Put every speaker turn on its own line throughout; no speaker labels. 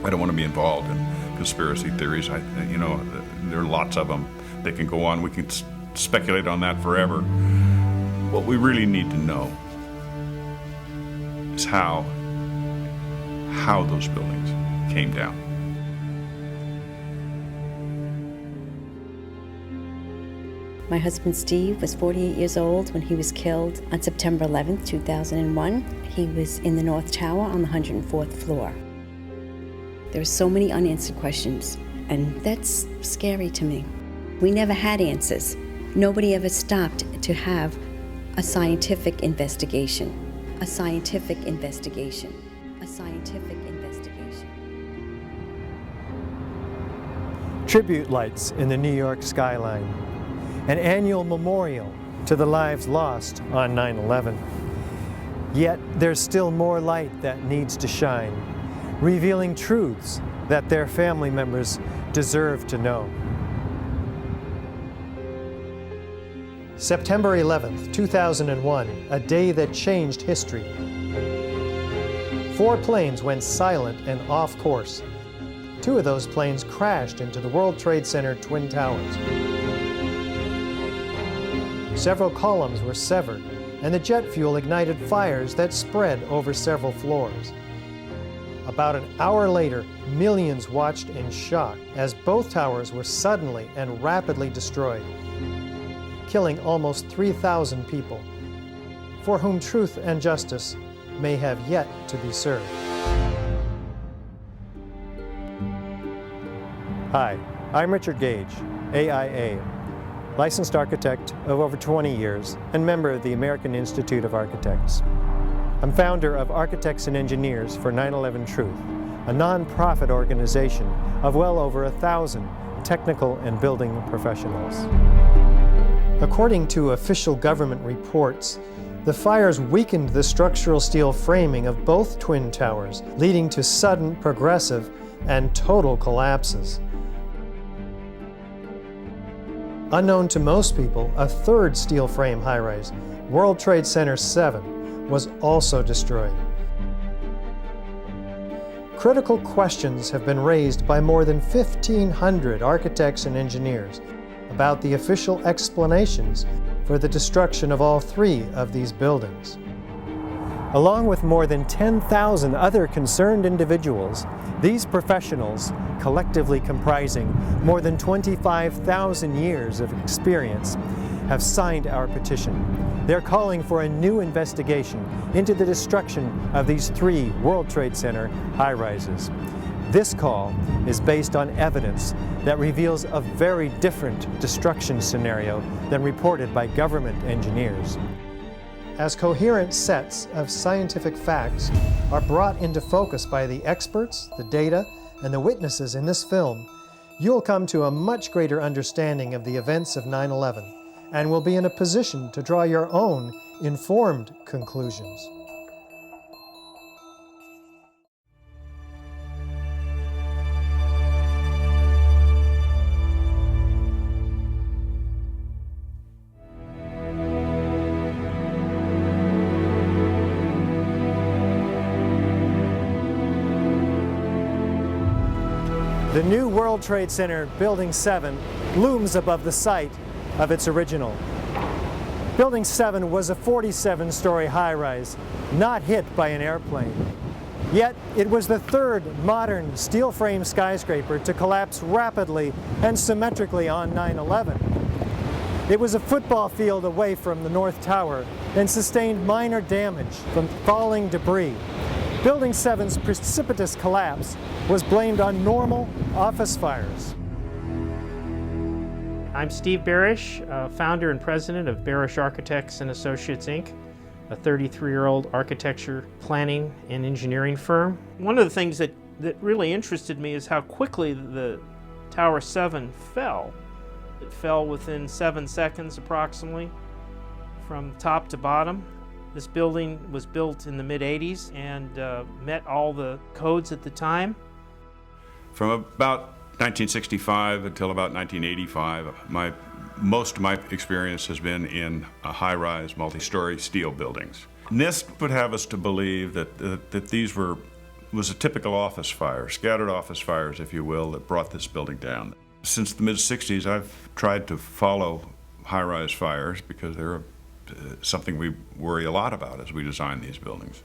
I don't want to be involved in conspiracy theories. There are lots of them. They can go on. We can speculate on that forever. What we really need to know is how those buildings came down.
My husband Steve was 48 years old when he was killed on September 11th, 2001. He was in the North Tower on the 104th floor. There are so many unanswered questions, and that's scary to me. We never had answers. Nobody ever stopped to have a scientific investigation. A scientific investigation. A scientific investigation.
Tribute lights in the New York skyline. An annual memorial to the lives lost on 9/11. Yet there's still more light that needs to shine, revealing truths that their family members deserve to know. September 11th, 2001, a day that changed history. 4 planes went silent and off course. 2 of those planes crashed into the World Trade Center Twin Towers. Several columns were severed, and the jet fuel ignited fires that spread over several floors. About an hour later, millions watched in shock as both towers were suddenly and rapidly destroyed, killing almost 3,000 people, for whom truth and justice may have yet to be served. Hi, I'm Richard Gage, AIA, licensed architect of over 20 years and member of the American Institute of Architects. I'm founder of Architects and Engineers for 9/11 Truth, a nonprofit organization of well over 1,000 technical and building professionals. According to official government reports, the fires weakened the structural steel framing of both twin towers, leading to sudden, progressive, and total collapses. Unknown to most people, a third steel frame high-rise, World Trade Center 7, was also destroyed. Critical questions have been raised by more than 1,500 architects and engineers about the official explanations for the destruction of all 3 of these buildings. Along with more than 10,000 other concerned individuals, these professionals, collectively comprising more than 25,000 years of experience, have signed our petition. They're calling for a new investigation into the destruction of these 3 World Trade Center high-rises. This call is based on evidence that reveals a very different destruction scenario than reported by government engineers. As coherent sets of scientific facts are brought into focus by the experts, the data, and the witnesses in this film, you'll come to a much greater understanding of the events of 9/11 and will be in a position to draw your own informed conclusions. The new World Trade Center Building 7 looms above the site of its original. Building 7 was a 47-story high-rise, not hit by an airplane. Yet it was the 3rd modern steel frame skyscraper to collapse rapidly and symmetrically on 9/11. It was a football field away from the North Tower and sustained minor damage from falling debris. Building 7's precipitous collapse was blamed on normal office fires.
I'm Steve Barish, founder and president of Barish Architects and Associates, Inc., a 33-year-old architecture planning and engineering firm. One of the things that really interested me is how quickly the Tower 7 fell. It fell within 7 seconds approximately from top to bottom. This building was built in the mid-'80s and met all the codes at the time.
From about 1965 until about 1985, most of my experience has been in high-rise, multi-story steel buildings. NIST would have us to believe that these were was a typical office fire, scattered office fires, if you will, that brought this building down. Since the mid-60s, I've tried to follow high-rise fires because they're something we worry a lot about as we design these buildings.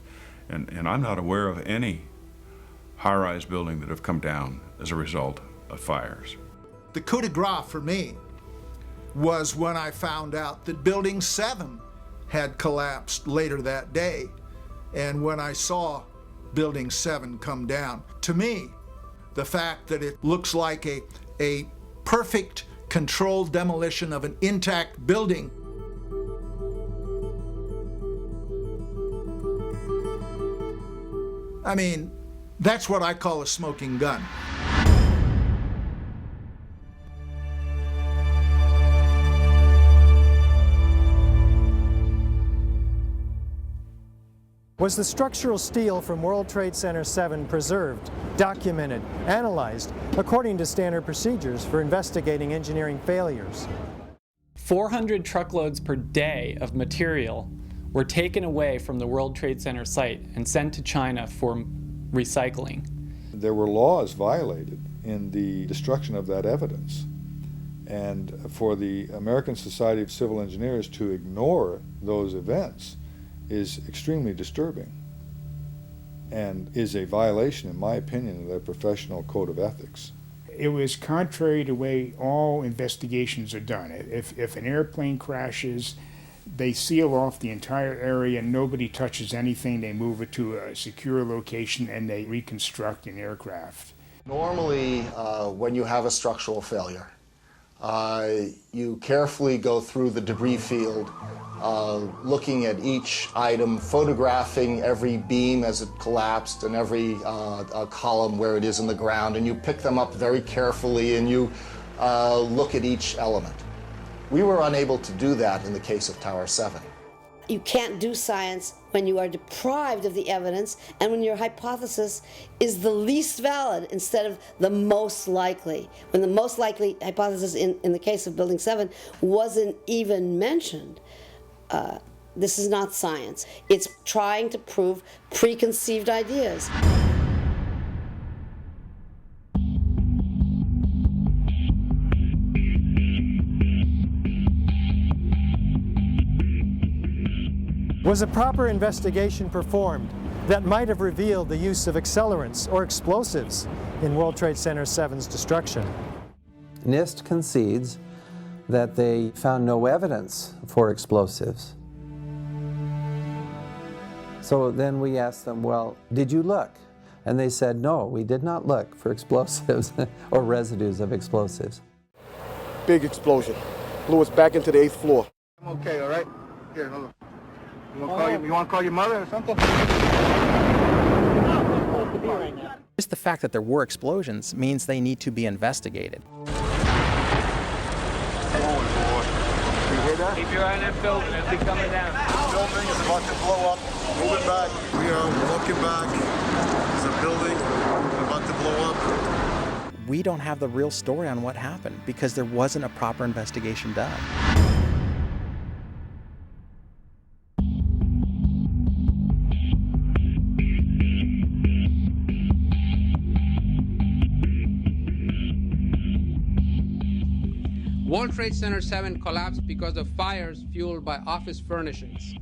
And I'm not aware of any high-rise building that have come down as a result of fires.
The coup de grace for me was when I found out that Building 7 had collapsed later that day. And when I saw Building 7 come down, to me, the fact that it looks like a perfect controlled demolition of an intact building I mean, that's what I call a smoking gun.
Was the structural steel from World Trade Center 7 preserved, documented, analyzed according to standard procedures for investigating engineering failures?
400 truckloads per day of material were taken away from the World Trade Center site and sent to China for recycling.
There were laws violated in the destruction of that evidence. And for the American Society of Civil Engineers to ignore those events is extremely disturbing and is a violation, in my opinion, of their professional code of ethics.
It was contrary to the way all investigations are done. If an airplane crashes, they seal off the entire area, nobody touches anything, they move it to a secure location, and they reconstruct an aircraft.
Normally, when you have a structural failure, you carefully go through the debris field, looking at each item, photographing every beam as it collapsed and every column where it is in the ground, and you pick them up very carefully and you look at each element. We were unable to do that in the case of Tower 7.
You can't do science when you are deprived of the evidence and when your hypothesis is the least valid instead of the most likely. When the most likely hypothesis in the case of Building 7 wasn't even mentioned. This is not science. It's trying to prove preconceived ideas.
Was a proper investigation performed that might have revealed the use of accelerants or explosives in World Trade Center 7's destruction?
NIST concedes that they found no evidence for explosives. So then we asked them, well, did you look? And they said, no, we did not look for explosives or residues of explosives.
Big explosion. Blew us back into the 8th floor.
I'm okay, all right? Here, hold on. You want to call your mother or something?
Just the fact that there were explosions means they need to be investigated.
Keep your eye on that building as they coming down.
The building is about to blow up. Moving back. We are walking back. There's a building about to blow up.
We don't have the real story on what happened because there wasn't a proper investigation done.
World Trade Center 7 collapsed because of fires fueled by office furnishings.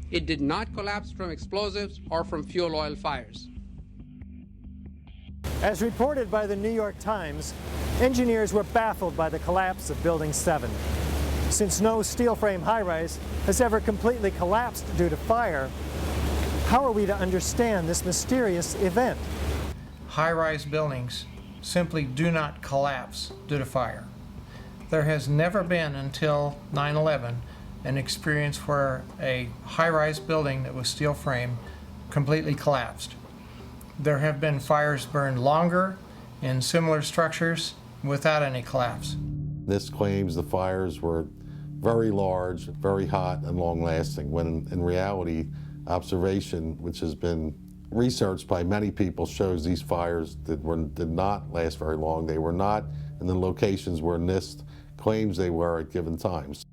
It did not collapse from explosives or from fuel oil fires.
As reported by the New York Times, engineers were baffled by the collapse of Building 7. Since no steel frame high-rise has ever completely collapsed due to fire, how are we to understand this mysterious event?
High-rise buildings simply do not collapse due to fire. There has never been until 9/11 an experience where a high-rise building that was steel frame completely collapsed. There have been fires burned longer in similar structures without any collapse.
This claims the fires were very large, very hot, and long-lasting, when in reality, observation, which has been researched by many people, shows these fires did not last very long. They were not in the locations where NIST claims they were at given times.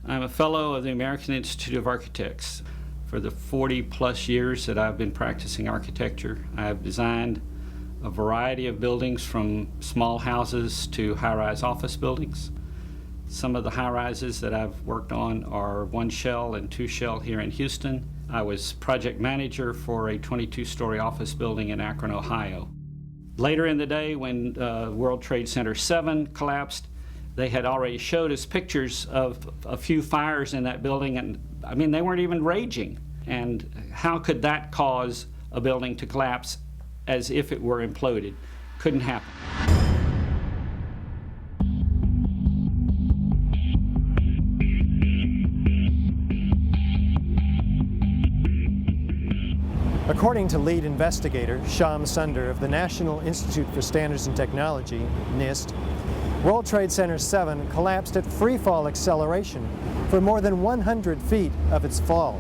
I'm a fellow of the American Institute of Architects. For the 40-plus years that I've been practicing architecture, I have designed a variety of buildings from small houses to high-rise office buildings. Some of the high-rises that I've worked on are 1 shell and 2 shell here in Houston. I was project manager for a 22-story office building in Akron, Ohio. Later in the day, when World Trade Center 7 collapsed, they had already showed us pictures of a few fires in that building, and I mean, they weren't even raging. And how could that cause a building to collapse as if it were imploded? Couldn't happen.
According to lead investigator Shyam Sunder of the National Institute for Standards and Technology, NIST, World Trade Center 7 collapsed at freefall acceleration for more than 100 feet of its fall.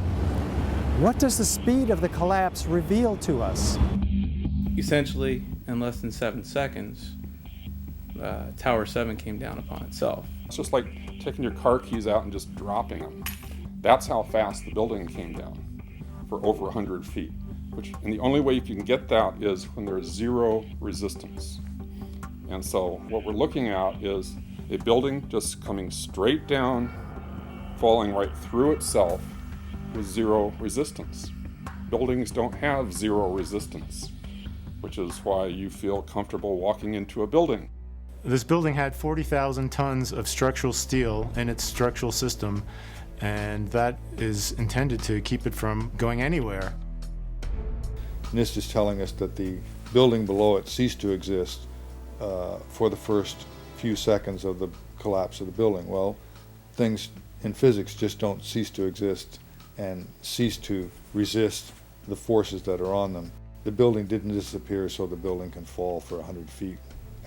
What does the speed of the collapse reveal to us?
Essentially, in less than 7 seconds, Tower 7 came down upon itself.
It's just like taking your car keys out and just dropping them. That's how fast the building came down, for over 100 feet. And the only way you can get that is when there's zero resistance. And so what we're looking at is a building just coming straight down, falling right through itself with zero resistance. Buildings don't have zero resistance, which is why you feel comfortable walking into a building.
This building had 40,000 tons of structural steel in its structural system, and that is intended to keep it from going anywhere.
NIST is telling us that the building below it ceased to exist for the first few seconds of the collapse of the building. Well, things in physics just don't cease to exist and cease to resist the forces that are on them. The building didn't disappear so the building can fall for 100 feet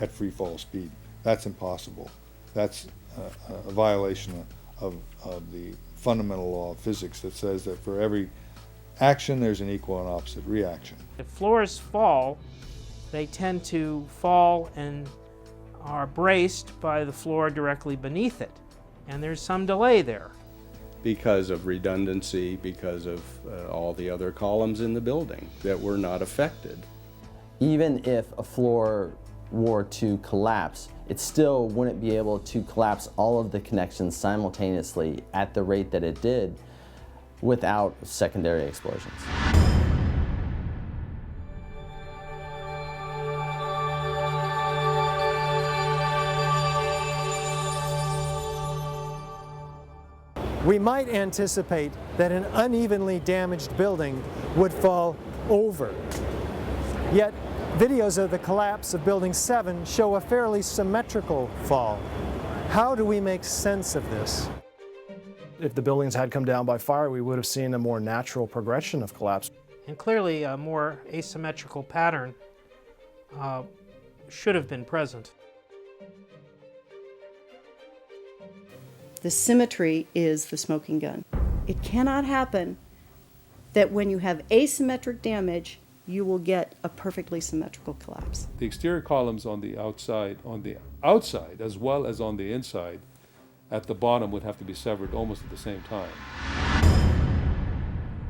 at free fall speed. That's impossible. That's a violation of the fundamental law of physics that says that for every action there's an equal and opposite reaction.
If floors fall, they tend to fall and are braced by the floor directly beneath it. And there's some delay there.
Because of redundancy, because of all the other columns in the building that were not affected.
Even if a floor were to collapse, it still wouldn't be able to collapse all of the connections simultaneously at the rate that it did without secondary explosions.
We might anticipate that an unevenly damaged building would fall over. Yet, videos of the collapse of Building 7 show a fairly symmetrical fall. How do we make sense of this?
If the buildings had come down by fire, we would have seen a more natural progression of collapse.
And clearly a more asymmetrical pattern should have been present.
The symmetry is the smoking gun. It cannot happen that when you have asymmetric damage, you will get a perfectly symmetrical collapse.
The exterior columns on the outside as well as on the inside, at the bottom would have to be severed almost at the same time.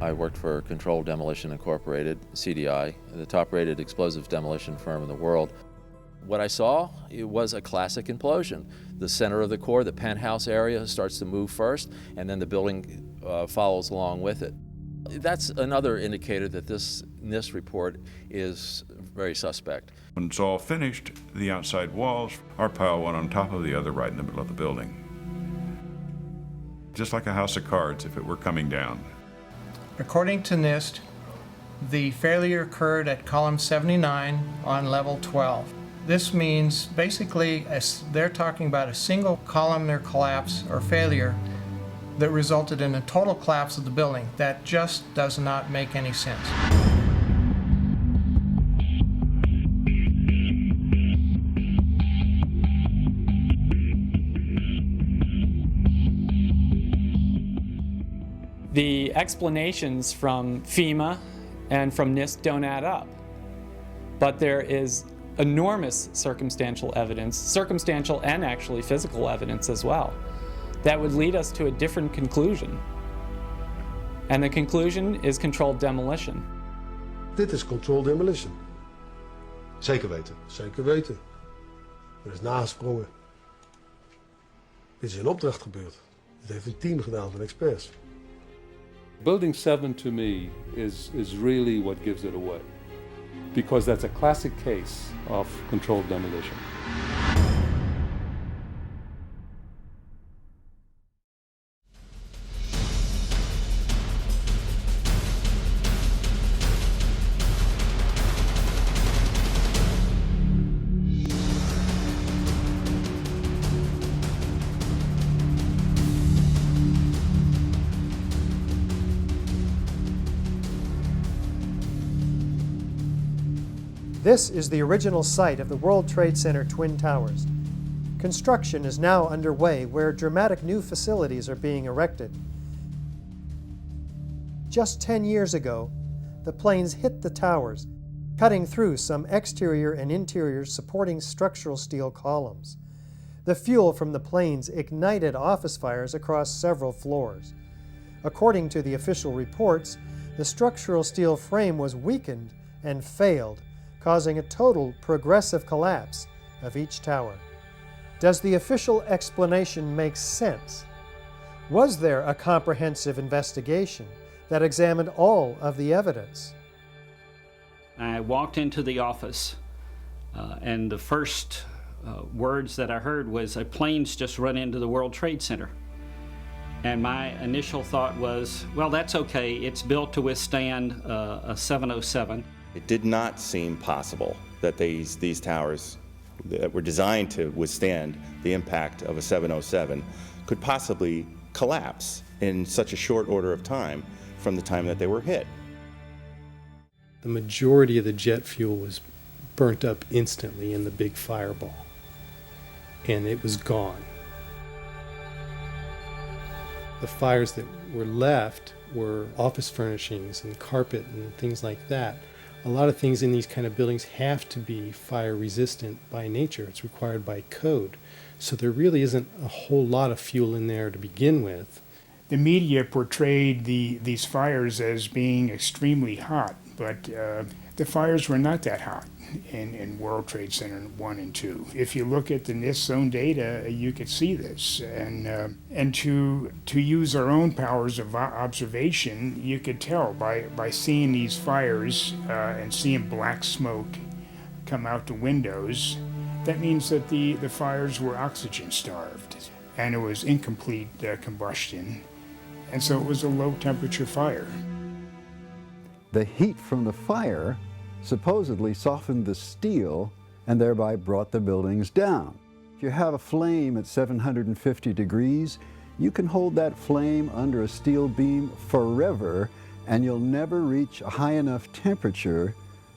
I worked for Controlled Demolition Incorporated, CDI, the top-rated explosive demolition firm in the world. What I saw, it was a classic implosion. The center of the core, the penthouse area, starts to move first, and then the building follows along with it. That's another indicator that this NIST report is very suspect.
When it's all finished, the outside walls are piled one on top of the other right in the middle of the building. Just like a house of cards if it were coming down.
According to NIST, the failure occurred at column 79 on level 12. This means basically they're talking about a single columnar collapse or failure that resulted in a total collapse of the building. That just does not make any sense.
The explanations from FEMA and from NIST don't add up. But there is enormous circumstantial evidence, circumstantial and actually physical evidence as well, that would lead us to a different conclusion. And the conclusion is controlled demolition.
Dit is controlled demolition. Zeker weten. Zeker weten. Er is nagesprongen. Dit is in opdracht gebeurd. Dit heeft een team gedaan van experts.
Building 7 to me is really what gives it away, because that's a classic case of controlled demolition.
This is the original site of the World Trade Center Twin Towers. Construction is now underway where dramatic new facilities are being erected. Just 10 years ago, the planes hit the towers, cutting through some exterior and interior supporting structural steel columns. The fuel from the planes ignited office fires across several floors. According to the official reports, the structural steel frame was weakened and failed, causing a total progressive collapse of each tower. Does the official explanation make sense? Was there a comprehensive investigation that examined all of the evidence?
I walked into the office and the first words that I heard was, "A plane's just run into the World Trade Center." And my initial thought was, well, that's okay. It's built to withstand a 707.
It did not seem possible that these towers that were designed to withstand the impact of a 707 could possibly collapse in such a short order of time from the time that they were hit.
The majority of the jet fuel was burnt up instantly in the big fireball, and it was gone. The fires that were left were office furnishings and carpet and things like that. A lot of things in these kind of buildings have to be fire resistant by nature. It's required by code. So there really isn't a whole lot of fuel in there to begin with.
The media portrayed these fires as being extremely hot, but the fires were not that hot in World Trade Center 1 and 2. If you look at the NIST zone data, you could see this. And to use our own powers of observation, you could tell by seeing these fires and seeing black smoke come out the windows. That means that the fires were oxygen starved, and it was incomplete combustion. And so it was a low temperature fire.
The heat from the fire supposedly softened the steel and thereby brought the buildings down. If you have a flame at 750 degrees, you can hold that flame under a steel beam forever, and you'll never reach a high enough temperature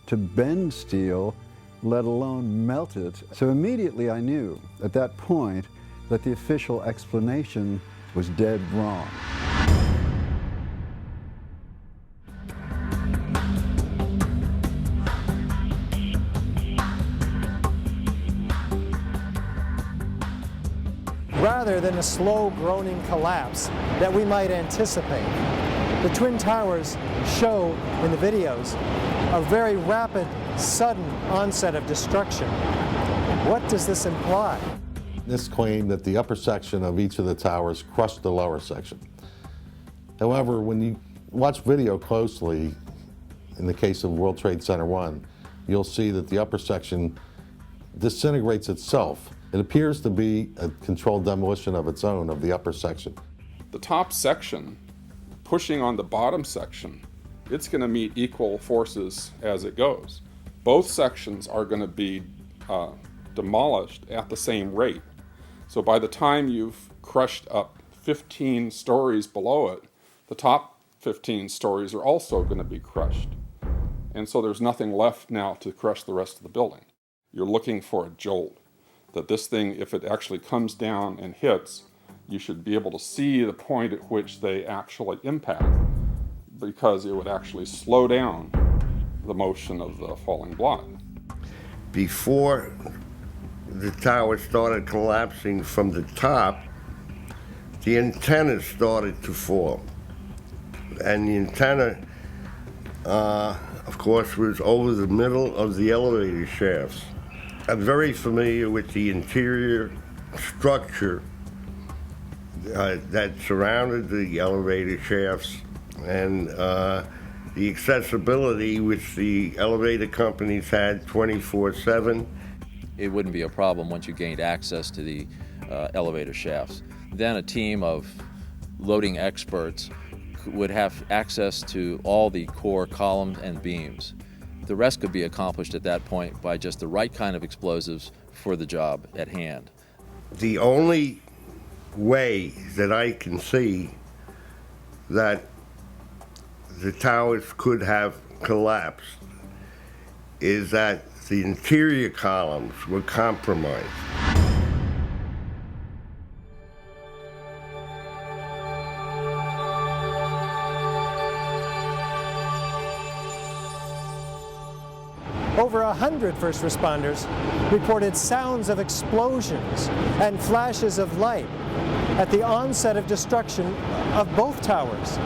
to bend steel, let alone melt it. So immediately I knew at that point that the official explanation was dead wrong.
Rather than a slow groaning collapse that we might anticipate, the Twin Towers show in the videos a very rapid, sudden onset of destruction. What does this imply?
This claimed that the upper section of each of the towers crushed the lower section. However, when you watch video closely, in the case of World Trade Center 1, you'll see that the upper section disintegrates itself. It appears to be a controlled demolition of its own of the upper section.
The top section, pushing on the bottom section, it's going to meet equal forces as it goes. Both sections are going to be demolished at the same rate. So by the time you've crushed up 15 stories below it, the top 15 stories are also going to be crushed. And so there's nothing left now to crush the rest of the building. You're looking for a jolt. That this thing, if it actually comes down and hits, you should be able to see the point at which they actually impact, because it would actually slow down the motion of the falling block.
Before the tower started collapsing from the top, the antennas started to fall. and the antenna, of course, was over the middle of the elevator shafts. I'm very familiar with the interior structure that surrounded the elevator shafts and the accessibility which the elevator companies had 24/7.
It wouldn't be a problem once you gained access to the elevator shafts. Then a team of loading experts would have access to all the core columns and beams. The rest could be accomplished at that point by just the right kind of explosives for the job at hand.
The only way that I can see that the towers could have collapsed is that the interior columns were compromised.
Over 100 first responders reported sounds of explosions and flashes of light at the onset of destruction of both towers.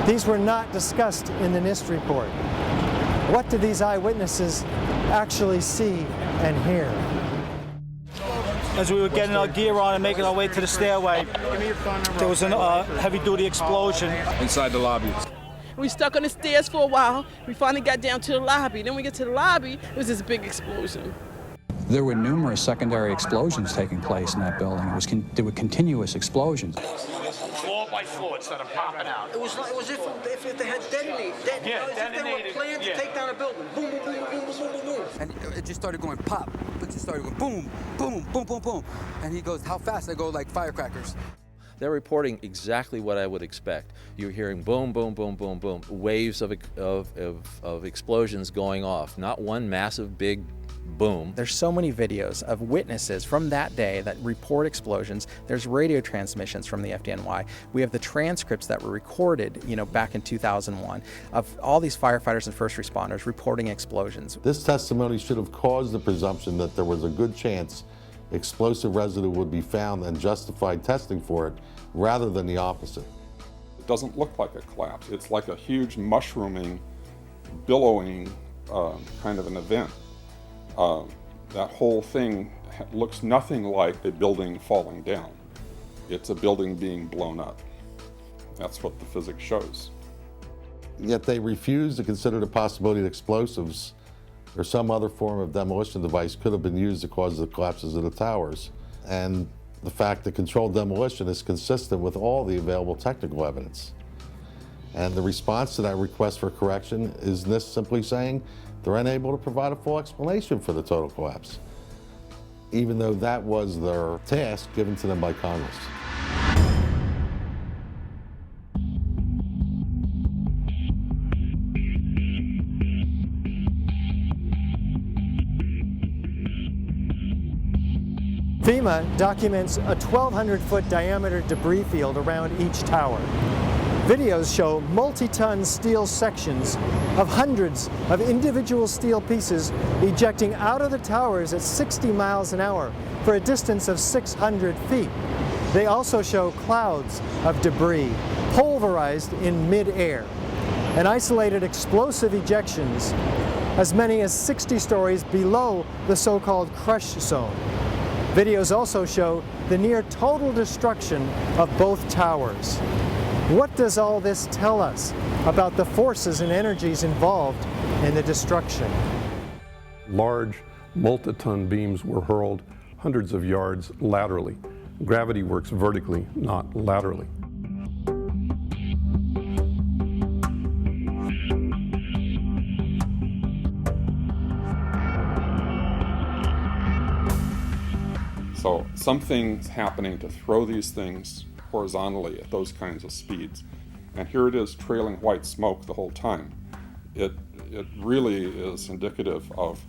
These were not discussed in the NIST report. What did these eyewitnesses actually see and hear?
As we were getting our gear on and making our way to the stairway, there was a heavy-duty explosion
inside the lobby.
We stuck on the stairs for a while. We finally got down to the lobby. Then we get to the lobby, it was this big explosion.
There were numerous secondary explosions taking place in that building. There were continuous explosions.
Floor by floor instead of popping out.
It was if they had detonated. If they were planned to take down a building. Boom, boom, boom, boom, boom, boom, boom.
And it just started going pop. It just started going boom, boom, boom, boom, boom. And he goes, how fast? I go like firecrackers.
They're reporting exactly what I would expect. You're hearing boom, boom, boom, boom, boom, waves of explosions going off. Not one massive big boom.
There's so many videos of witnesses from that day that report explosions. There's radio transmissions from the FDNY. We have the transcripts that were recorded, back in 2001 of all these firefighters and first responders reporting explosions.
This testimony should have caused the presumption that there was a good chance explosive residue would be found and justified testing for it, rather than the opposite.
It doesn't look like a collapse. It's like a huge mushrooming, billowing kind of an event. That whole thing looks nothing like a building falling down. It's a building being blown up. That's what the physics shows.
Yet they refuse to consider the possibility that explosives or some other form of demolition device could have been used to cause the collapses of the towers. And the fact that controlled demolition is consistent with all the available technical evidence. And the response to that request for correction is NIST simply saying they're unable to provide a full explanation for the total collapse, even though that was their task given to them by Congress.
FEMA documents a 1,200-foot diameter debris field around each tower. Videos show multi-ton steel sections of hundreds of individual steel pieces ejecting out of the towers at 60 miles an hour for a distance of 600 feet. They also show clouds of debris pulverized in mid-air and isolated explosive ejections as many as 60 stories below the so-called crush zone. Videos also show the near total destruction of both towers. What does all this tell us about the forces and energies involved in the destruction?
Large multi-ton beams were hurled hundreds of yards laterally. Gravity works vertically, not laterally.
So something's happening to throw these things horizontally at those kinds of speeds. And here it is trailing white smoke the whole time. It really is indicative of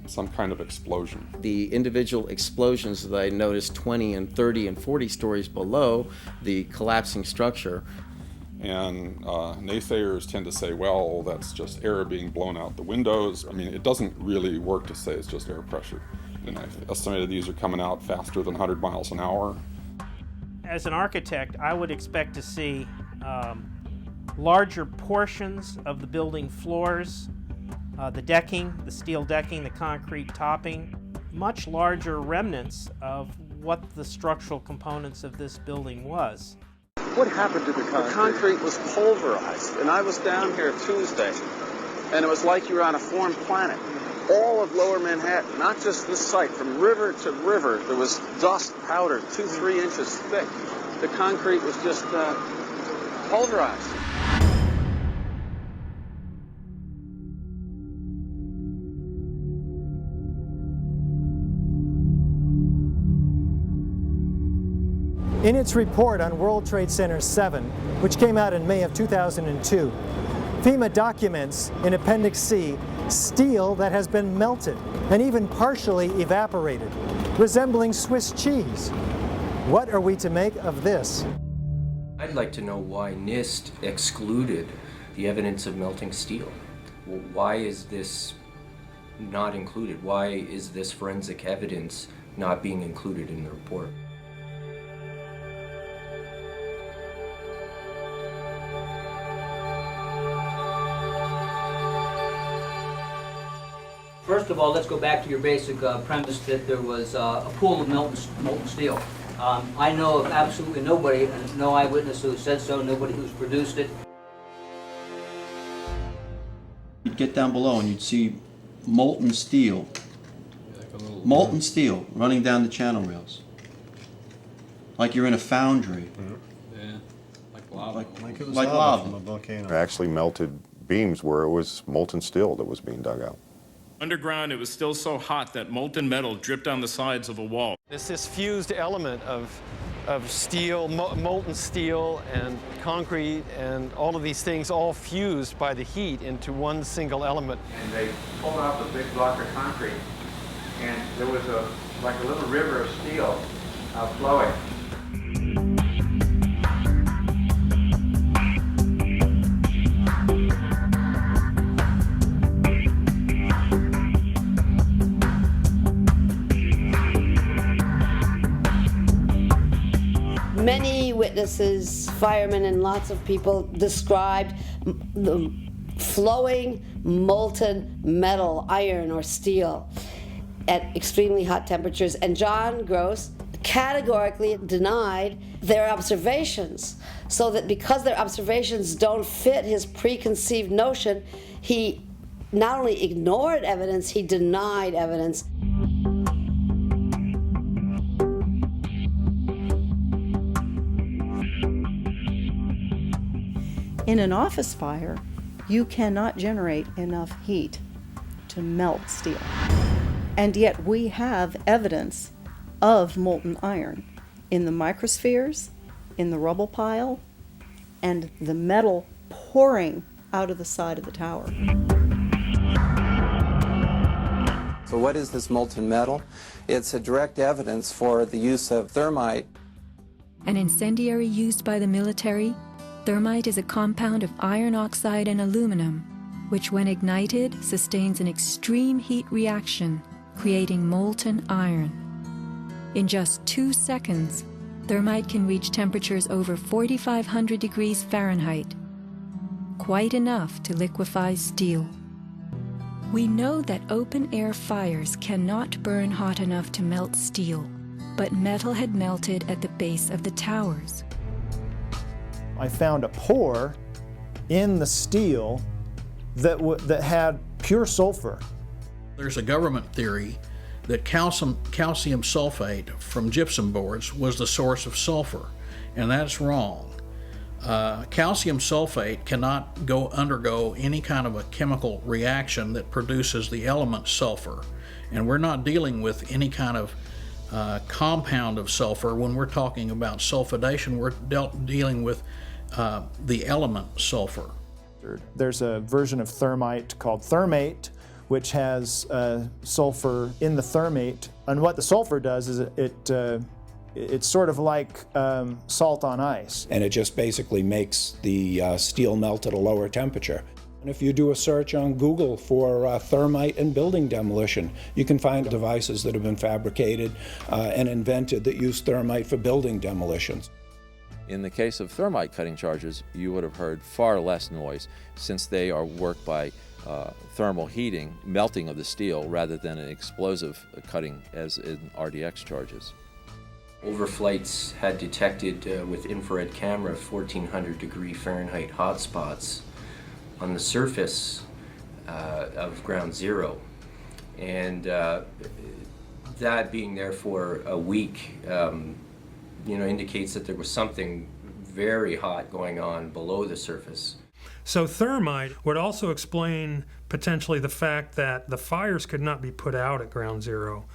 some kind of explosion.
The individual explosions that I noticed 20 and 30 and 40 stories below the collapsing structure.
And naysayers tend to say, well, that's just air being blown out the windows. I mean, it doesn't really work to say it's just air pressure. And I've estimated these are coming out faster than 100 miles an hour.
As an architect, I would expect to see Larger portions of the building floors, the decking, the steel decking, the concrete topping, much larger remnants of what the structural components of this building was.
What happened to the concrete? The concrete was pulverized, and I was down here Tuesday, and it was like you were on a foreign planet. All of Lower Manhattan, not just this site, from river to river, there was dust, powder, 2-3 inches thick. The concrete was just pulverized.
In its report on World Trade Center 7, which came out in May of 2002, FEMA documents in Appendix C steel that has been melted and even partially evaporated, resembling Swiss cheese. What are we to make of this?
I'd like to know why NIST excluded the evidence of melting steel. Why is this not included? Why is this forensic evidence not being included in the report?
First of all, let's go back to your basic premise that there was a pool of molten steel. I know of absolutely nobody, and no eyewitness who said so, nobody who's produced it.
You'd get down below and you'd see molten steel running down the channel rails. Like you're in a foundry.
Yeah, like lava.
Like it was lava
from a volcano.
Actually melted beams where it was molten steel that was being dug out.
Underground, it was still so hot that molten metal dripped down the sides of a wall.
It's this fused element of steel, molten steel and concrete and all of these things all fused by the heat into one single element.
And they pulled out the big block of concrete, and there was like a little river of steel flowing.
Many witnesses, firemen, and lots of people described the flowing molten metal, iron or steel, at extremely hot temperatures. And John Gross categorically denied their observations, so that because their observations don't fit his preconceived notion, he not only ignored evidence, he denied evidence.
In an office fire, you cannot generate enough heat to melt steel. And yet we have evidence of molten iron in the microspheres, in the rubble pile, and the metal pouring out of the side of the tower.
So what is this molten metal? It's a direct evidence for the use of thermite.
An incendiary used by the military, thermite is a compound of iron oxide and aluminum, which when ignited sustains an extreme heat reaction, creating molten iron. In just 2 seconds, thermite can reach temperatures over 4,500 degrees Fahrenheit, quite enough to liquefy steel. We know that open-air fires cannot burn hot enough to melt steel, but metal had melted at the base of the towers.
I found a pore in the steel that had pure sulfur.
There's a government theory that calcium sulfate from gypsum boards was the source of sulfur, and that's wrong. Calcium sulfate cannot undergo any kind of a chemical reaction that produces the element sulfur, and we're not dealing with any kind of compound of sulfur. When we're talking about sulfidation, we're dealing with the element sulfur.
There's a version of thermite called thermate, which has sulfur in the thermate. And what the sulfur does is it's sort of like salt on ice.
And it just basically makes the steel melt at a lower temperature. And if you do a search on Google for thermite and building demolition, you can find devices that have been fabricated and invented that use thermite for building demolitions.
In the case of thermite cutting charges, you would have heard far less noise since they are worked by thermal heating, melting of the steel, rather than an explosive cutting as in RDX charges.
Overflights had detected with infrared camera 1400 degree Fahrenheit hotspots on the surface of ground zero. And that being there for a week, indicates that there was something very hot going on below the surface.
So thermite would also explain potentially the fact that the fires could not be put out at ground zero.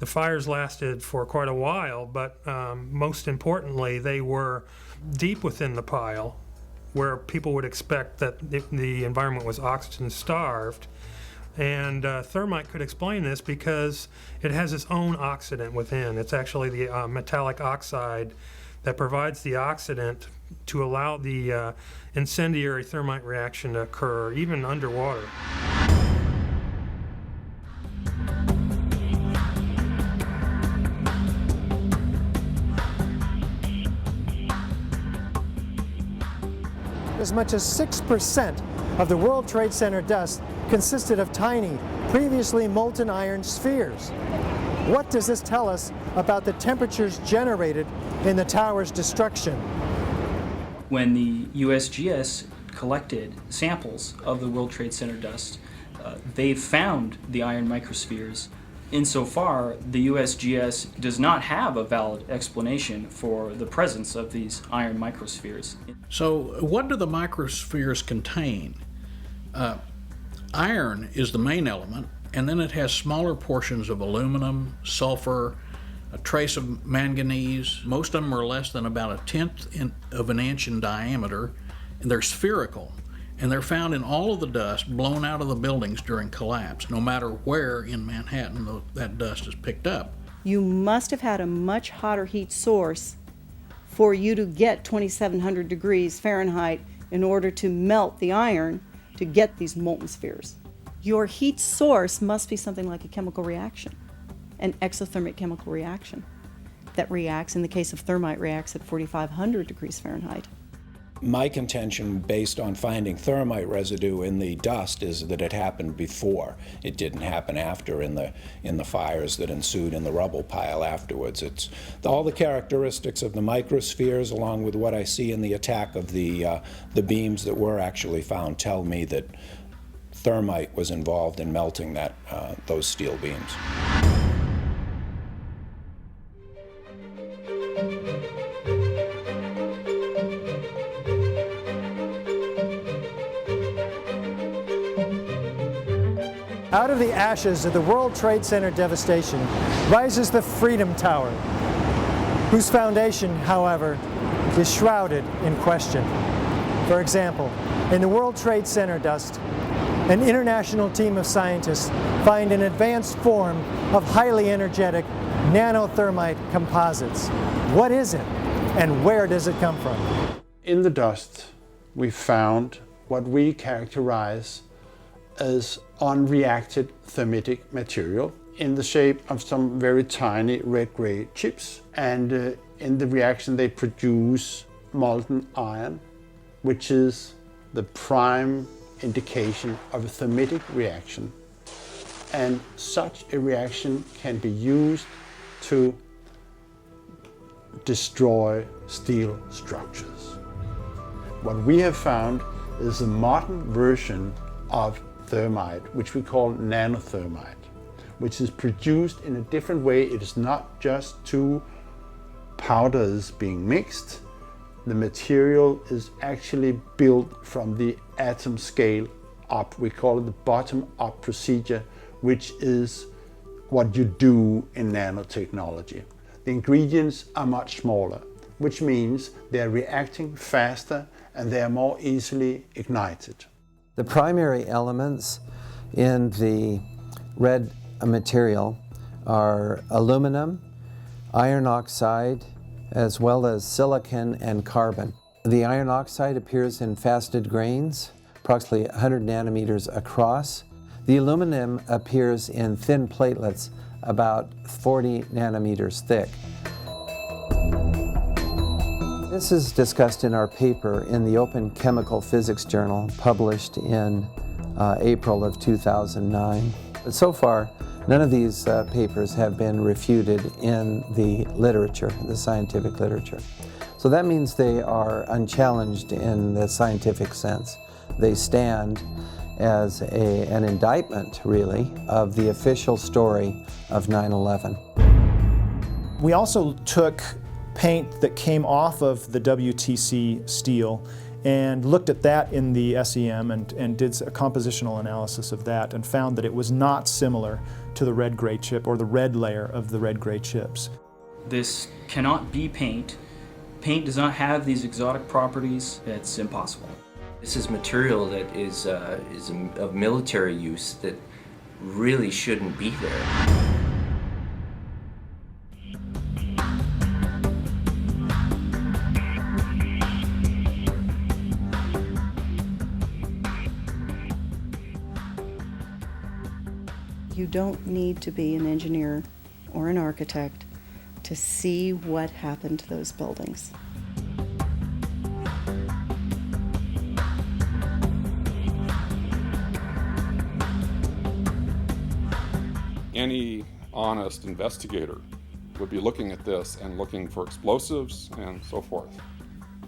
The fires lasted for quite a while, but most importantly, they were deep within the pile, where people would expect that the environment was oxygen starved. And thermite could explain this because it has its own oxidant within. It's actually the metallic oxide that provides the oxidant to allow the incendiary thermite reaction to occur, even underwater.
As much as 6% of the World Trade Center dust consisted of tiny, previously molten iron spheres. What does this tell us about the temperatures generated in the tower's destruction?
When the USGS collected samples of the World Trade Center dust, they found the iron microspheres. Insofar, the USGS does not have a valid explanation for the presence of these iron microspheres.
So what do the microspheres contain? Iron is the main element, and then it has smaller portions of aluminum, sulfur, a trace of manganese. Most of them are less than about 1/10 of an inch in diameter, and they're spherical. And they're found in all of the dust blown out of the buildings during collapse, no matter where in Manhattan that dust is picked up.
You must have had a much hotter heat source for you to get 2,700 degrees Fahrenheit in order to melt the iron to get these molten spheres. Your heat source must be something like a chemical reaction, an exothermic chemical reaction that reacts, in the case of thermite, reacts at 4,500 degrees Fahrenheit.
My contention, based on finding thermite residue in the dust, is that it happened before. It didn't happen after in the fires that ensued in the rubble pile afterwards. It's all the characteristics of the microspheres, along with what I see in the attack of the beams that were actually found, tell me that thermite was involved in melting those steel beams.
Out of the ashes of the World Trade Center devastation rises the Freedom Tower, whose foundation, however, is shrouded in question. For example, in the World Trade Center dust, an international team of scientists find an advanced form of highly energetic nanothermite composites. What is it, and where does it come from?
In the dust, we found what we characterize as unreacted thermitic material in the shape of some very tiny red-gray chips. And in the reaction they produce molten iron, which is the prime indication of a thermitic reaction. And such a reaction can be used to destroy steel structures. What we have found is a modern version of thermite, which we call nanothermite, which is produced in a different way. It is not just two powders being mixed. The material is actually built from the atom scale up. We call it the bottom-up procedure, which is what you do in nanotechnology. The ingredients are much smaller, which means they're reacting faster and they're more easily ignited.
The primary elements in the red material are aluminum, iron oxide, as well as silicon and carbon. The iron oxide appears in faceted grains, approximately 100 nanometers across. The aluminum appears in thin platelets, about 40 nanometers thick. This is discussed in our paper in the Open Chemical Physics Journal, published in April of 2009. But so far, none of these papers have been refuted in the literature, the scientific literature. So that means they are unchallenged in the scientific sense. They stand as an indictment, really, of the official story of 9/11.
We also took paint that came off of the WTC steel and looked at that in the SEM and did a compositional analysis of that and found that it was not similar to the red-gray chip or the red layer of the red-gray chips.
This cannot be paint. Paint does not have these exotic properties. It's impossible.
This is material that is of military use that really shouldn't be there.
You don't need to be an engineer or an architect to see what happened to those buildings.
Any honest investigator would be looking at this and looking for explosives and so forth.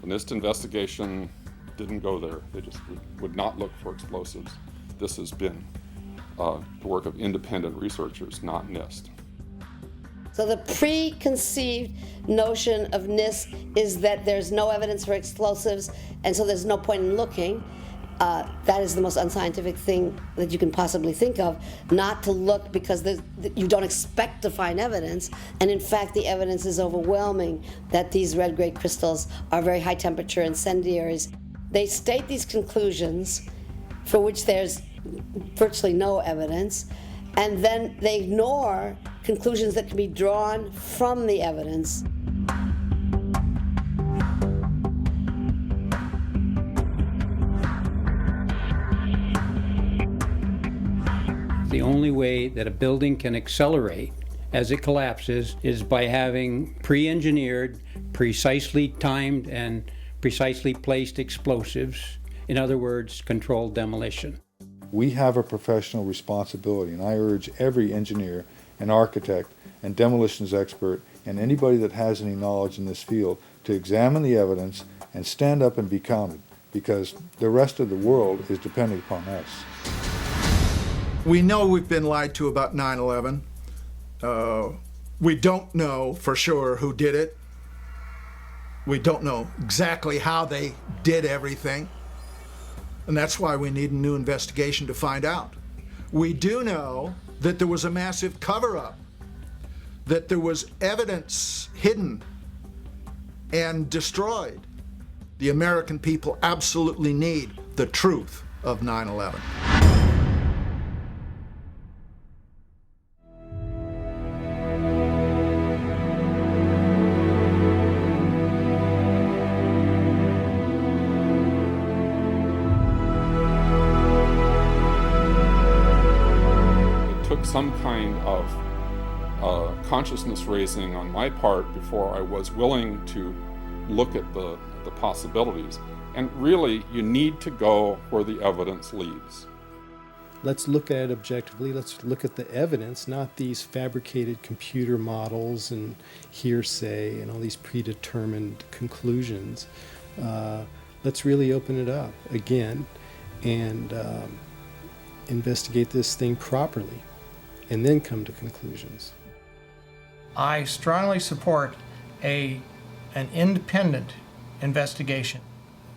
The NIST investigation didn't go there. They just would not look for explosives. This has been the work of independent researchers, not NIST.
So the preconceived notion of NIST is that there's no evidence for explosives, and so there's no point in looking. That is the most unscientific thing that you can possibly think of, not to look because you don't expect to find evidence, and in fact the evidence is overwhelming that these red-gray crystals are very high temperature incendiaries. They state these conclusions for which there's virtually no evidence, and then they ignore conclusions that can be drawn from the evidence.
The only way that a building can accelerate as it collapses is by having pre-engineered, precisely timed, and precisely placed explosives. In other words, controlled demolition.
We have a professional responsibility, and I urge every engineer and architect and demolitions expert and anybody that has any knowledge in this field to examine the evidence and stand up and be counted, because the rest of the world is depending upon us.
We know we've been lied to about 9/11. We don't know for sure who did it. We don't know exactly how they did everything. And that's why we need a new investigation to find out. We do know that there was a massive cover-up, that there was evidence hidden and destroyed. The American people absolutely need the truth of 9/11.
Some kind of consciousness raising on my part before I was willing to look at the possibilities. And really, you need to go where the evidence leads.
Let's look at it objectively. Let's look at the evidence, not these fabricated computer models and hearsay and all these predetermined conclusions. Let's really open it up again and investigate this thing properly, and then come to conclusions.
I strongly support an independent investigation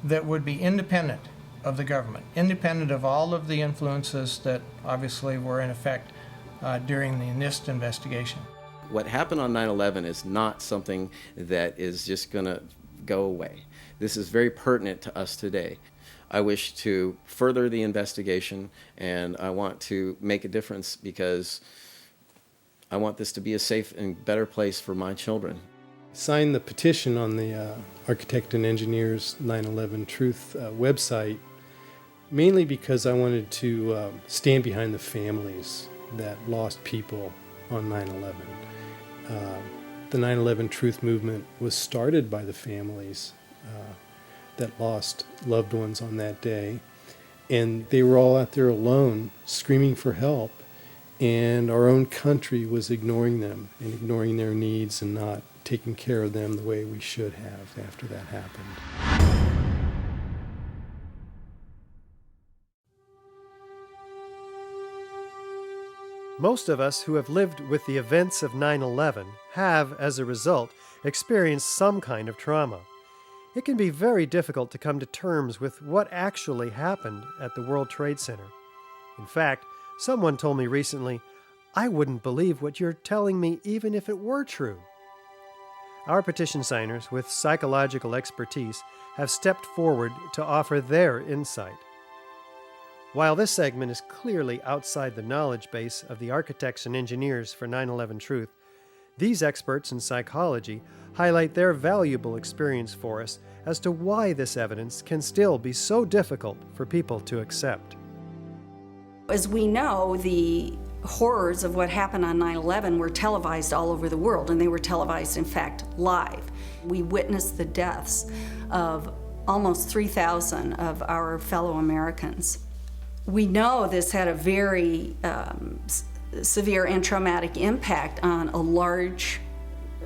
that would be independent of the government, independent of all of the influences that obviously were in effect during the NIST investigation.
What happened on 9/11 is not something that is just going to go away. This is very pertinent to us today. I wish to further the investigation, and I want to make a difference because I want this to be a safe and better place for my children.
Signed the petition on the Architect and Engineers 9/11 Truth website, mainly because I wanted to stand behind the families that lost people on 9/11. The 9/11 Truth movement was started by the families that lost loved ones on that day. And they were all out there alone, screaming for help. And our own country was ignoring them and ignoring their needs and not taking care of them the way we should have after that happened.
Most of us who have lived with the events of 9/11 have, as a result, experienced some kind of trauma. It can be very difficult to come to terms with what actually happened at the World Trade Center. In fact, someone told me recently, "I wouldn't believe what you're telling me even if it were true." Our petition signers with psychological expertise have stepped forward to offer their insight. While this segment is clearly outside the knowledge base of the architects and engineers for 9/11 Truth, these experts in psychology highlight their valuable experience for us as to why this evidence can still be so difficult for people to accept.
As we know, the horrors of what happened on 9/11 were televised all over the world, and they were televised, in fact, live. We witnessed the deaths of almost 3,000 of our fellow Americans. We know this had a very severe and traumatic impact on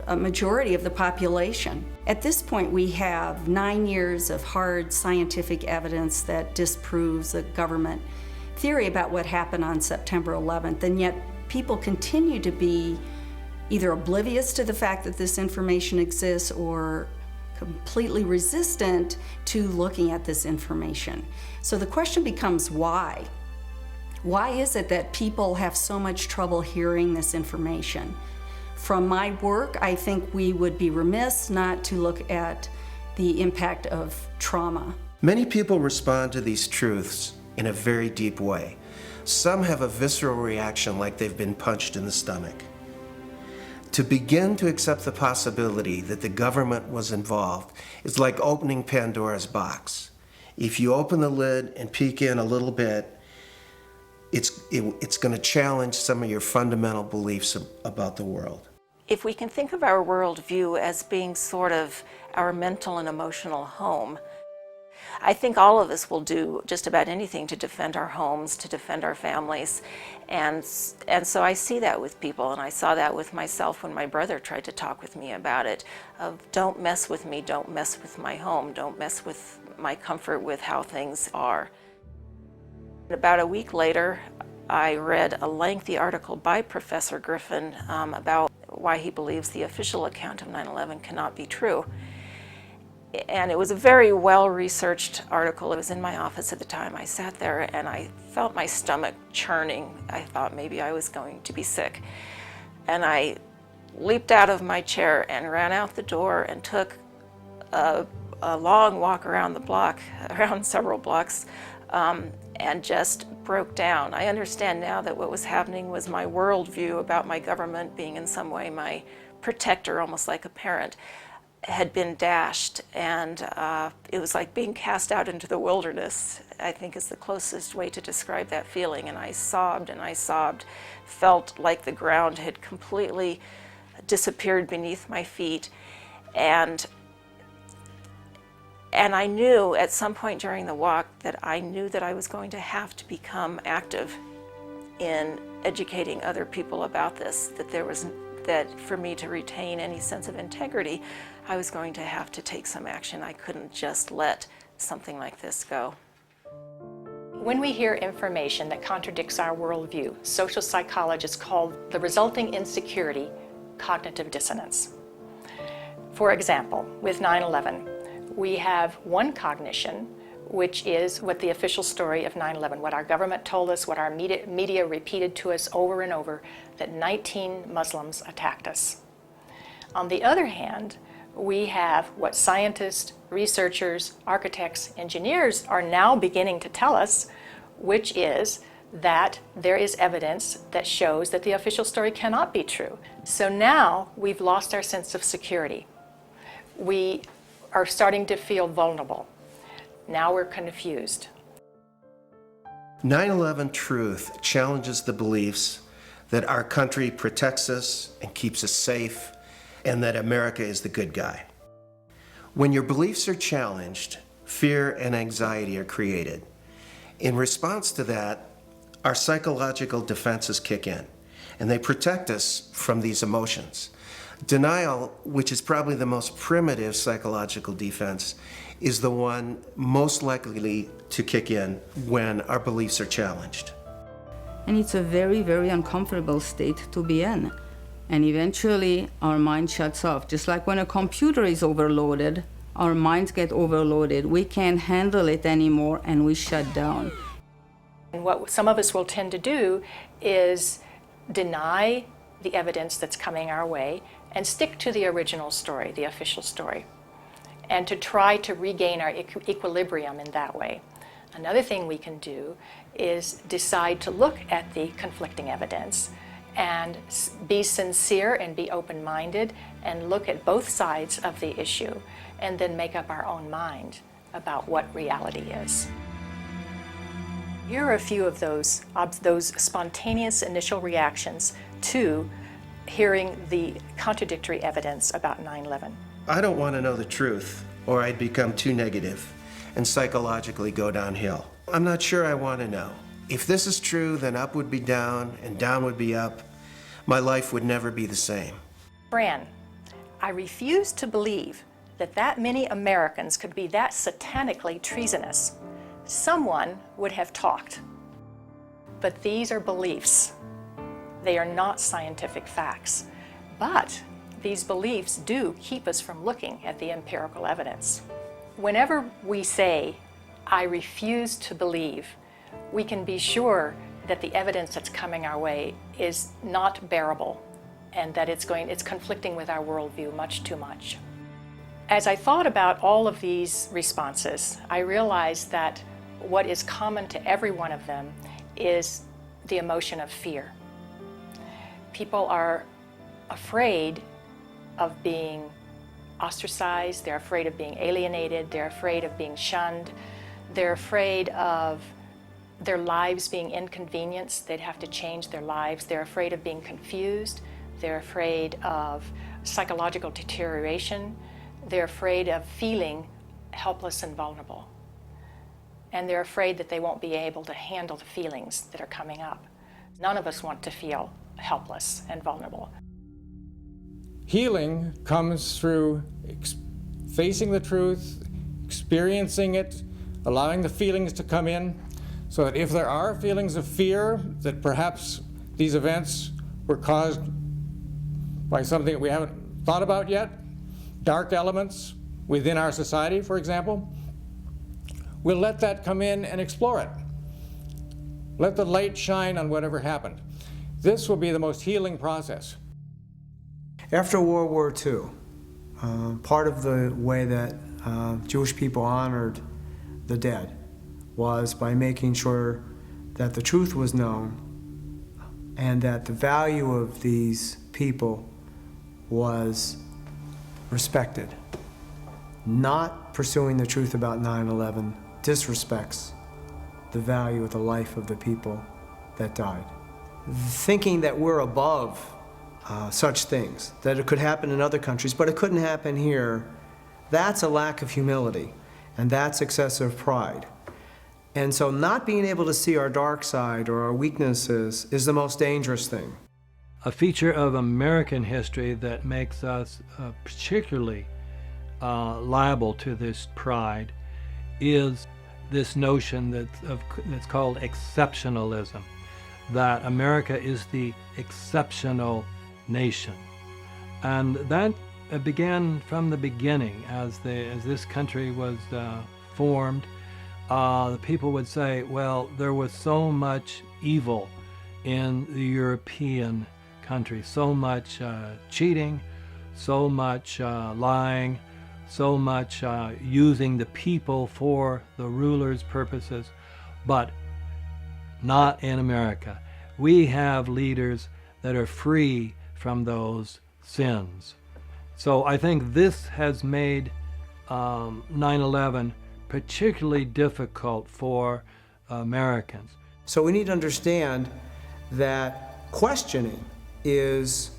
a majority of the population. At this point, we have 9 years of hard scientific evidence that disproves the government theory about what happened on September 11th, and yet people continue to be either oblivious to the fact that this information exists or completely resistant to looking at this information. So the question becomes why? Why is it that people have so much trouble hearing this information? From my work, I think we would be remiss not to look at the impact of trauma.
Many people respond to these truths in a very deep way. Some have a visceral reaction like they've been punched in the stomach. To begin to accept the possibility that the government was involved is like opening Pandora's box. If you open the lid and peek in a little bit, it's going to challenge some of your fundamental beliefs about the world.
If we can think of our worldview as being sort of our mental and emotional home, I think all of us will do just about anything to defend our homes, to defend our families. And so I see that with people, and I saw that with myself when my brother tried to talk with me about it, of don't mess with me, don't mess with my home, don't mess with my comfort with how things are. About a week later, I read a lengthy article by Professor Griffin about why he believes the official account of 9/11 cannot be true. And it was a very well-researched article. It was in my office at the time. I sat there and I felt my stomach churning. I thought maybe I was going to be sick. And I leaped out of my chair and ran out the door and took a long walk around the block, around several blocks, and just broke down. I understand now that what was happening was my worldview about my government being in some way my protector, almost like a parent, had been dashed, and it was like being cast out into the wilderness, I think is the closest way to describe that feeling. And I sobbed, felt like the ground had completely disappeared beneath my feet. And I knew at some point during the walk that I knew that I was going to have to become active in educating other people about this, that for me to retain any sense of integrity, I was going to have to take some action. I couldn't just let something like this go.
When we hear information that contradicts our worldview, social psychologists call the resulting insecurity cognitive dissonance. For example, with 9/11, we have one cognition, which is what the official story of 9/11, what our government told us, what our media repeated to us over and over, that 19 Muslims attacked us. On the other hand, we have what scientists, researchers, architects, engineers are now beginning to tell us, which is that there is evidence that shows that the official story cannot be true. So now we've lost our sense of security. We are starting to feel vulnerable. Now we're confused.
9/11 Truth challenges the beliefs that our country protects us and keeps us safe, and that America is the good guy. When your beliefs are challenged, fear and anxiety are created. In response to that, our psychological defenses kick in, and they protect us from these emotions. Denial, which is probably the most primitive psychological defense, is the one most likely to kick in when our beliefs are challenged.
And it's a very, very uncomfortable state to be in. And eventually our mind shuts off. Just like when a computer is overloaded, our minds get overloaded. We can't handle it anymore and we shut down.
And what some of us will tend to do is deny the evidence that's coming our way and stick to the original story, the official story, and to try to regain our equilibrium in that way. Another thing we can do is decide to look at the conflicting evidence and be sincere and be open-minded and look at both sides of the issue and then make up our own mind about what reality is. Here are a few of those spontaneous initial reactions to hearing the contradictory evidence about 9/11.
I don't want to know the truth, or I'd become too negative and psychologically go downhill. I'm not sure I want to know. If this is true, then up would be down and down would be up. My life would never be the same.
Fran, I refuse to believe that many Americans could be that satanically treasonous. Someone would have talked. But these are beliefs. They are not scientific facts. But these beliefs do keep us from looking at the empirical evidence. Whenever we say, I refuse to believe, we can be sure that the evidence that's coming our way is not bearable and that it's conflicting with our worldview much too much. As I thought about all of these responses, I realized that what is common to every one of them is the emotion of fear. People are afraid of being ostracized, they're afraid of being alienated, they're afraid of being shunned, they're afraid of their lives being inconvenienced, they'd have to change their lives, they're afraid of being confused, they're afraid of psychological deterioration, they're afraid of feeling helpless and vulnerable. And they're afraid that they won't be able to handle the feelings that are coming up. None of us want to feel helpless and vulnerable.
Healing comes through facing the truth, experiencing it, allowing the feelings to come in, so that if there are feelings of fear that perhaps these events were caused by something that we haven't thought about yet, dark elements within our society, for example, we'll let that come in and explore it. Let the light shine on whatever happened. This will be the most healing process.
After World War II, part of the way that Jewish people honored the dead was by making sure that the truth was known and that the value of these people was respected. Not pursuing the truth about 9/11 disrespects the value of the life of the people that died. Thinking that we're above such things, that it could happen in other countries, but it couldn't happen here, that's a lack of humility, and that's excessive pride. And so not being able to see our dark side or our weaknesses is the most dangerous thing.
A feature of American history that makes us particularly liable to this pride is this notion that's called exceptionalism, that America is the exceptional nation. And that began from the beginning as this country was formed. The people would say, well, there was so much evil in the European countries, so much cheating, so much lying, so much using the people for the ruler's purposes, but not in America. We have leaders that are free from those sins. So I think this has made 9/11 particularly difficult for Americans.
So we need to understand that questioning is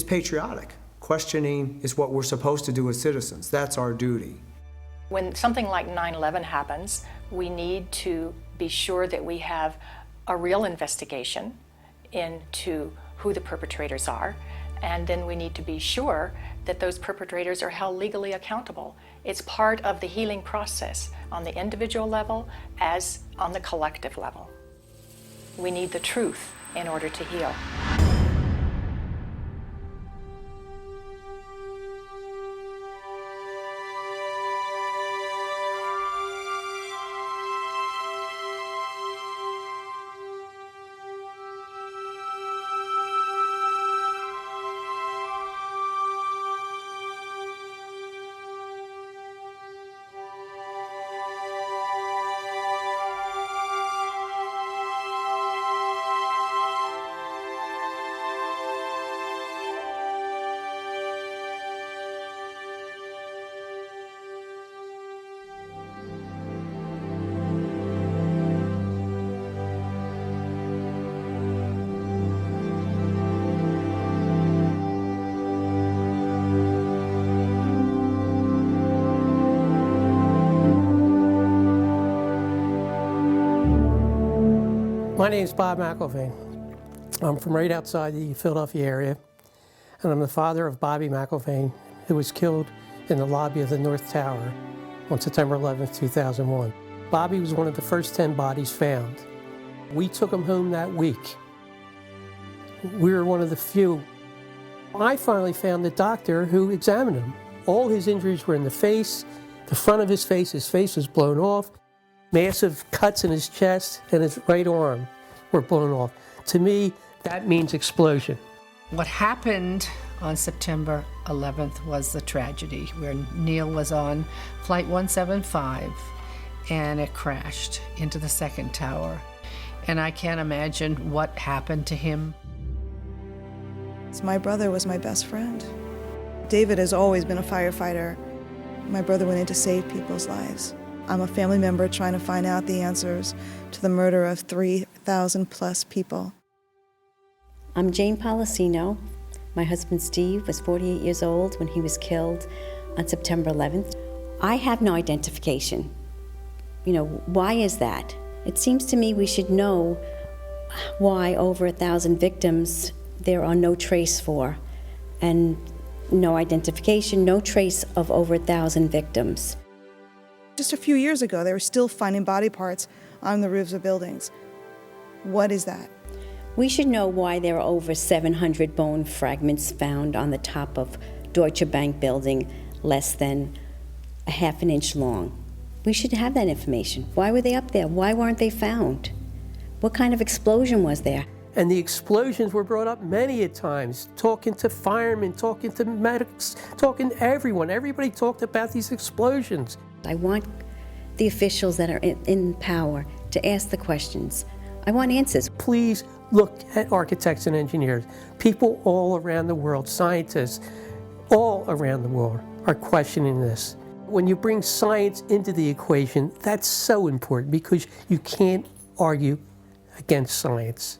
patriotic. Questioning is what we're supposed to do as citizens. That's our duty.
When something like 9/11 happens, we need to be sure that we have a real investigation into who the perpetrators are, and then we need to be sure that those perpetrators are held legally accountable. It's part of the healing process on the individual level as on the collective level. We need the truth in order to heal.
My name is Bob McIlvaine. I'm from right outside the Philadelphia area, and I'm the father of Bobby McIlvaine, who was killed in the lobby of the North Tower on September 11, 2001. Bobby was one of the first 10 bodies found. We took him home that week. We were one of the few. I finally found the doctor who examined him. All his injuries were in the face, the front of his face was blown off, massive cuts in his chest and his right arm were blown off. To me, that means explosion.
What happened on September 11th was the tragedy where Neil was on Flight 175 and it crashed into the second tower. And I can't imagine what happened to him.
My brother was my best friend. David has always been a firefighter. My brother went in to save people's lives. I'm a family member trying to find out the answers to the murder of 3,000 plus people.
I'm Jane Policino. My husband Steve was 48 years old when he was killed on September 11th. I have no identification. Why is that? It seems to me we should know why over 1,000 victims there are no trace for, and no identification, no trace of over 1,000 victims.
Just a few years ago, they were still finding body parts on the roofs of buildings. What is that?
We should know why there are over 700 bone fragments found on the top of Deutsche Bank building less than a half an inch long. We should have that information. Why were they up there? Why weren't they found? What kind of explosion was there?
And the explosions were brought up many a times, talking to firemen, talking to medics, talking to everyone. Everybody talked about these explosions.
I want the officials that are in power to ask the questions. I want answers.
Please look at architects and engineers. People all around the world, scientists, all around the world are questioning this. When you bring science into the equation, that's so important because you can't argue against science.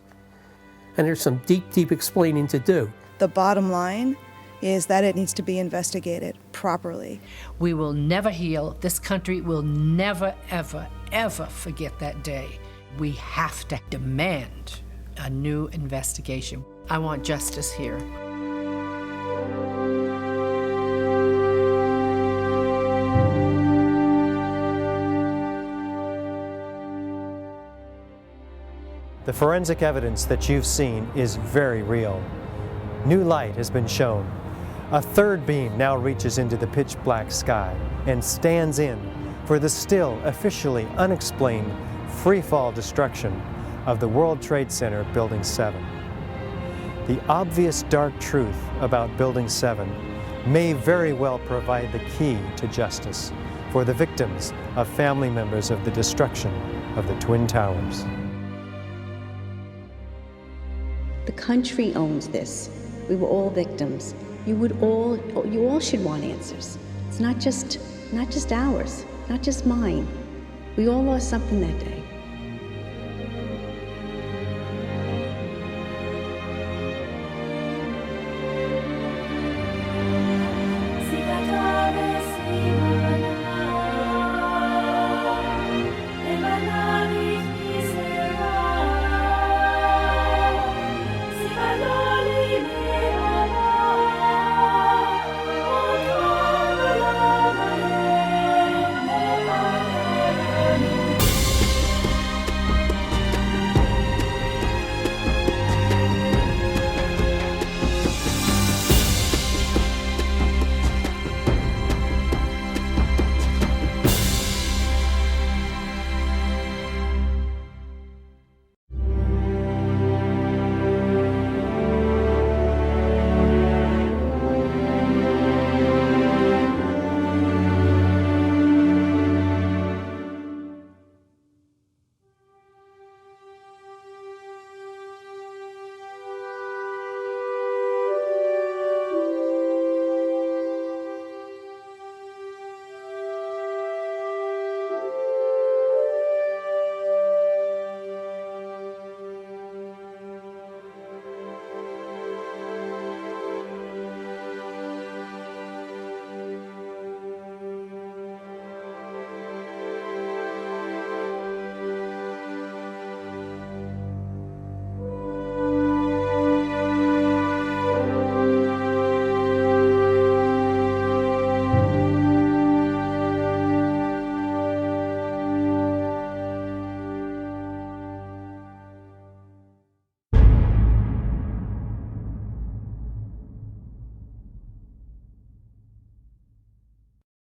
And there's some deep, deep explaining to do.
The bottom line is that it needs to be investigated properly.
We will never heal. This country will never, ever, ever forget that day. We have to demand a new investigation. I want justice here.
The forensic evidence that you've seen is very real. New light has been shown. A third beam now reaches into the pitch black sky and stands in for the still officially unexplained free-fall destruction of the World Trade Center Building 7. The obvious dark truth about Building 7 may very well provide the key to justice for the victims of family members of the destruction of the Twin Towers.
The country owns this. We were all victims. You all should want answers. It's not just ours, not just mine. We all lost something that day.